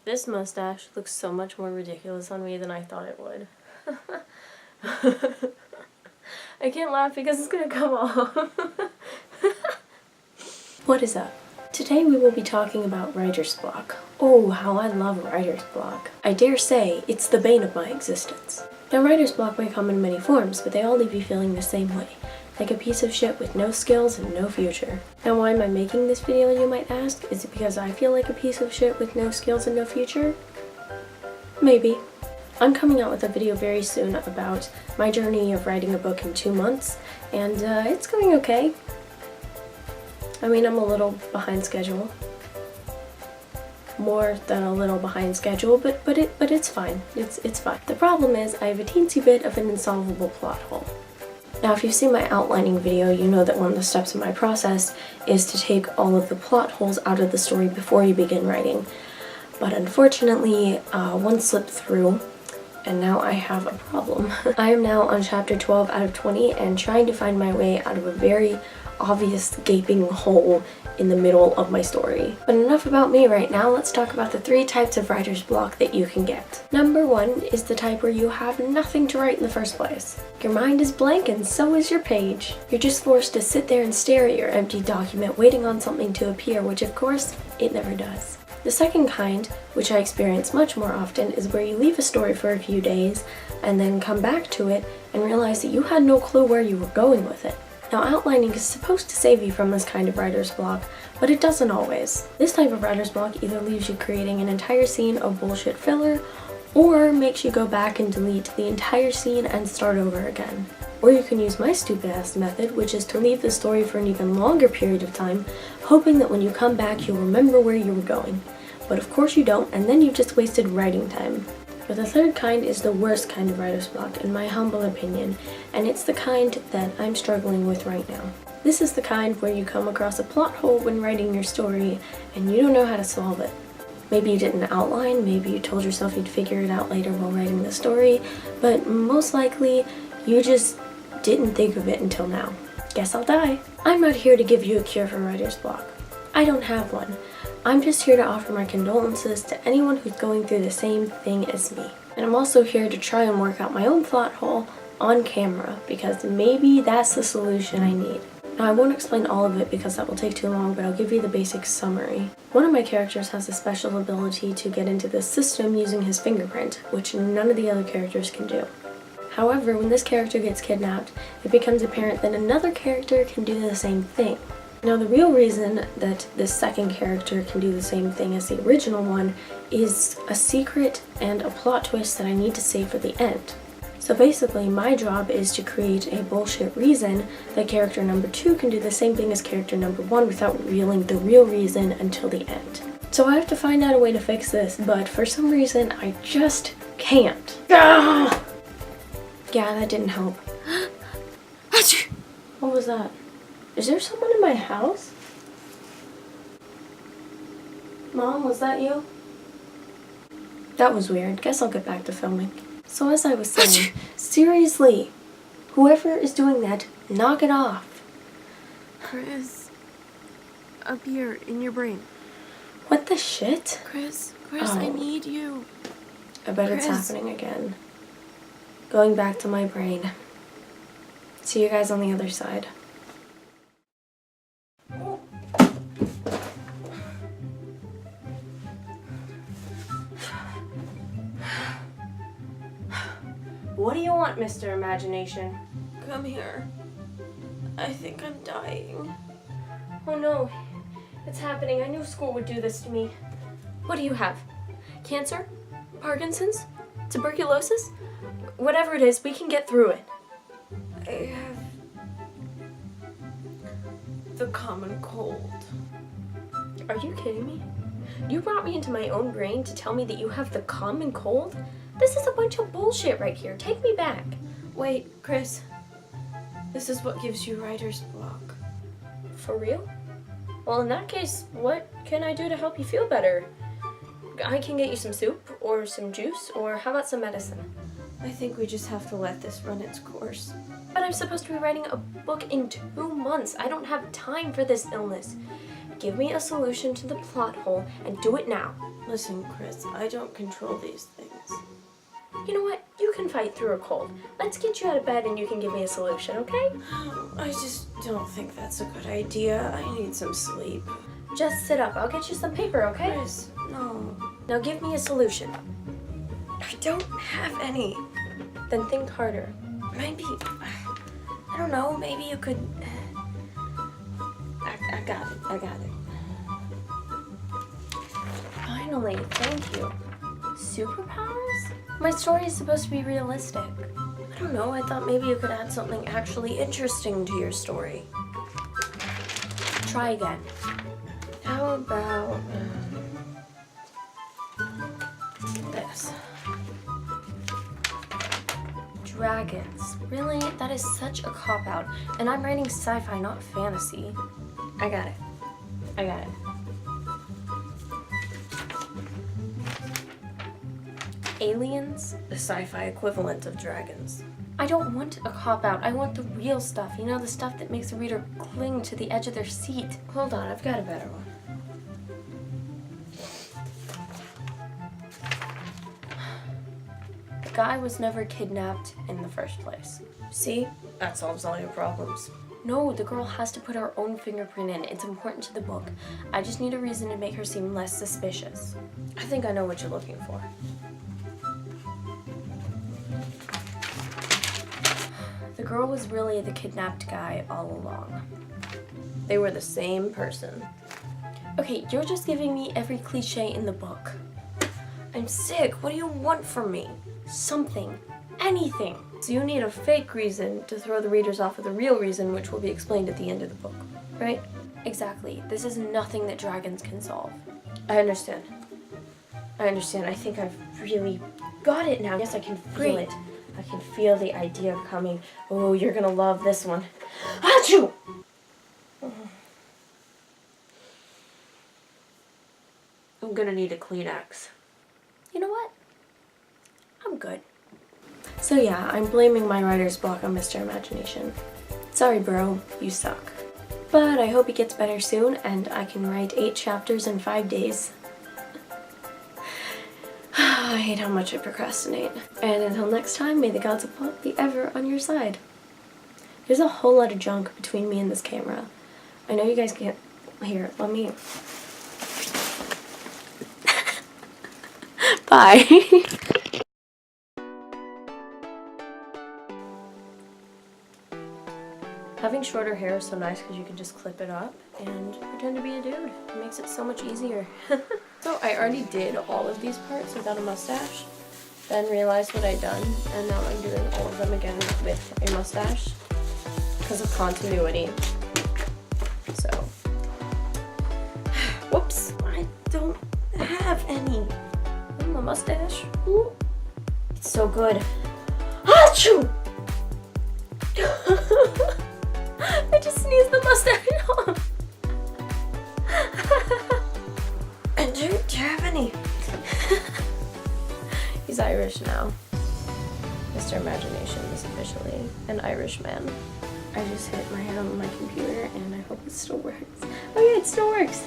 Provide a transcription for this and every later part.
This mustache looks so much more ridiculous on me than I thought it would. I can't laugh because it's gonna come off. What is up? Today we will be talking about writer's block. Oh, how I love writer's block. I dare say it's the bane of my existence. Now, writer's block may come in many forms, but they all leave you feeling the same way. Like a piece of shit with no skills and no future. Now, why am I making this video, you might ask? Is it because I feel like a piece of shit with no skills and no future? Maybe. I'm coming out with a video very soon about my journey of writing a book in 2 months, and it's going okay. I mean, I'm a little behind schedule. More than a little behind schedule, but it's fine. It's fine. The problem is I have a teensy bit of an insolvable plot hole. Now, if you've seen my outlining video, you know that one of the steps in my process is to take all of the plot holes out of the story before you begin writing. But unfortunately, one slipped through, and now I have a problem. I am now on chapter 12 out of 20 and trying to find my way out of a very obvious gaping hole in the middle of my story. But enough about me right now, let's talk about the 3 types of writer's block that you can get. Number 1 is the type where you have nothing to write in the first place. Your mind is blank and so is your page. You're just forced to sit there and stare at your empty document waiting on something to appear, which of course, it never does. The second kind, which I experience much more often, is where you leave a story for a few days and then come back to it and realize that you had no clue where you were going with it. Now, outlining is supposed to save you from this kind of writer's block, but it doesn't always. This type of writer's block either leaves you creating an entire scene of bullshit filler, or makes you go back and delete the entire scene and start over again. Or you can use my stupid-ass method, which is to leave the story for an even longer period of time, hoping that when you come back you'll remember where you were going. But of course you don't, and then you've just wasted writing time. But the third kind is the worst kind of writer's block, in my humble opinion, and it's the kind that I'm struggling with right now. This is the kind where you come across a plot hole when writing your story, and you don't know how to solve it. Maybe you didn't outline, maybe you told yourself you'd figure it out later while writing the story, but most likely, you just didn't think of it until now. Guess I'll die. I'm not here to give you a cure for writer's block. I don't have one. I'm just here to offer my condolences to anyone who's going through the same thing as me. And I'm also here to try and work out my own plot hole on camera, because maybe that's the solution I need. Now, I won't explain all of it because that will take too long, but I'll give you the basic summary. One of my characters has a special ability to get into the system using his fingerprint, which none of the other characters can do. However, when this character gets kidnapped, it becomes apparent that another character can do the same thing. Now, the real reason that this second character can do the same thing as the original one is a secret and a plot twist that I need to save for the end. So basically, my job is to create a bullshit reason that character number 2 can do the same thing as character number 1 without revealing the real reason until the end. So I have to find out a way to fix this, but for some reason, I just can't. Ah! Yeah, that didn't help. What was that? Is there someone in my house? Mom, was that you? That was weird. Guess I'll get back to filming. So as I was saying, seriously, whoever is doing that, knock it off. Chris, up here in your brain. What the shit? Chris, Oh. I need you. I bet it's Chris. happening again. Going back to my brain. See you guys on the other side. What do you want, Mr. Imagination? Come here. I think I'm dying. Oh no, it's happening. I knew school would do this to me. What do you have? Cancer? Parkinson's? Tuberculosis? Whatever it is, we can get through it. I have the common cold. Are you kidding me? You brought me into my own brain to tell me that you have the common cold? This is a bunch of bullshit right here. Take me back. Wait, Chris. This is what gives you writer's block. For real? Well, in that case, what can I do to help you feel better? I can get you some soup, or some juice, or how about some medicine? I think we just have to let this run its course. But I'm supposed to be writing a book in 2 months. I don't have time for this illness. Give me a solution to the plot hole and do it now. Listen, Chris, I don't control these things. You know what? You can fight through a cold. Let's get you out of bed and you can give me a solution, okay? I just don't think that's a good idea. I need some sleep. Just sit up. I'll get you some paper, okay? Chris, no. Now give me a solution. I don't have any. Then think harder. Maybe, I don't know, maybe you could... I got it. Finally, thank you. Superpowers? My story is supposed to be realistic. I don't know, I thought maybe you could add something actually interesting to your story. Try again. How about this? Dragons. Really? That is such a cop-out. And I'm writing sci-fi, not fantasy. I got it. Aliens? The sci-fi equivalent of dragons. I don't want a cop-out. I want the real stuff. You know, the stuff that makes the reader cling to the edge of their seat. Hold on, I've got a better one. The guy was never kidnapped in the first place. See? That solves all your problems. No, the girl has to put her own fingerprint in. It's important to the book. I just need a reason to make her seem less suspicious. I think I know what you're looking for. The girl was really the kidnapped guy all along. They were the same person. Okay, you're just giving me every cliche in the book. I'm sick. What do you want from me? Something. Anything. So you need a fake reason to throw the readers off of the real reason, which will be explained at the end of the book, right? Exactly. This is nothing that dragons can solve. I understand. I think I've really got it now. Yes, I can feel Great. it. I can feel the idea coming. Oh, you're gonna love this one. Achoo! I'm gonna need a Kleenex. You know what? I'm good. So yeah, I'm blaming my writer's block on Mr. Imagination. Sorry, bro, you suck. But I hope he gets better soon and I can write 8 chapters in 5 days. I hate how much I procrastinate. And until next time, may the gods of plot be ever on your side. There's a whole lot of junk between me and this camera. I know you guys can't... Here, let me... Bye. Having shorter hair is so nice because you can just clip it up and pretend to be a dude. It makes it so much easier. So I already did all of these parts without a mustache, then realized what I'd done, and now I'm doing all of them again with a mustache because of continuity. So, whoops, I don't have any. My mustache, ooh, it's so good. Achoo! I just sneezed the mustache off. And do you have any? He's Irish now. Mr. Imagination is officially an Irish man. I just hit my head on my computer and I hope it still works. Oh yeah, it still works.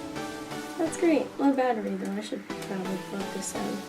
That's great. Low battery though. I should probably plug this in.